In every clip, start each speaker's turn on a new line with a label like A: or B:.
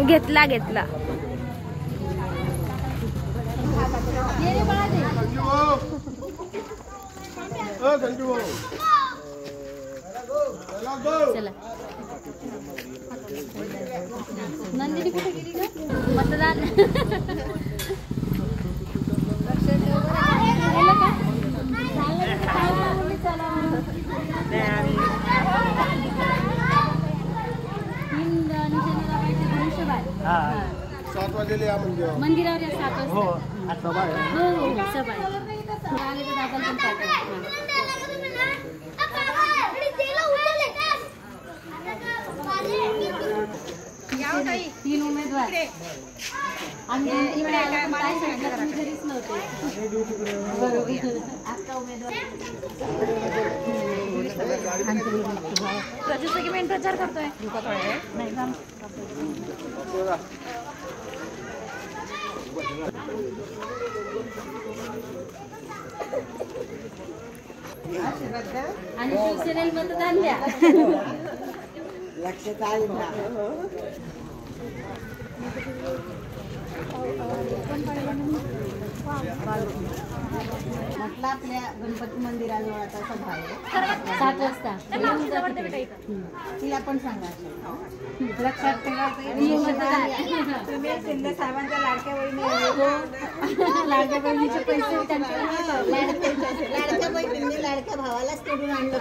A: घेतला घेतला चला नंदिनी कुठे गेली ग मतदान मंदिरावर 7 वाजता हो सभा आहे हो सभा आहे आले तर दादा पण पाठवा 3 उमेदवार आणि इकडे काय सांगितलं तुम्ही घरीच नव्हते बरोबर आता उमेदवार प्रज्योत की मेन प्रचार करतोय नाही का आणि शिवसेनेला मतदान द्या लक्षात आले ना म्हटलं आपल्या गणपती मंदिराजवळ आता सभा आहे 7 वाजता तिला पण सांगा लक्षात ठेवा तुम्ही शिंदे साहेबांच्या लाडक्या बहिणी लाडक्या बहिणीचे पैसे लाडक्या बहिणींनी लाडक्या भावालाच तोडून आणलं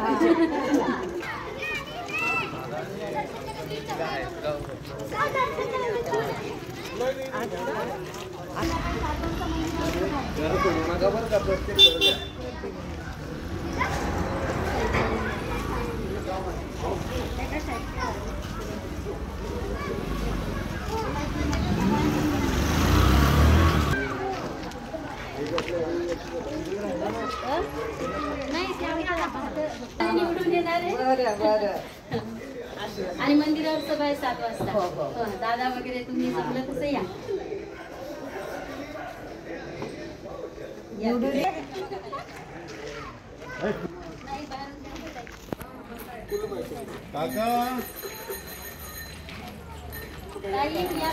A: आणि मंदिरावर सभा आहे 7 वाजता दादा वगैरे तुम्ही सगळं कसं या या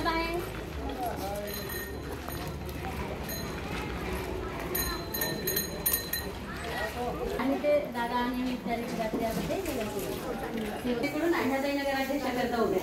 A: बाहेर आणि ते दादा आणि विद्यार्थी सेवेकडून अण्णाताई नगराध्यक्ष करता उभे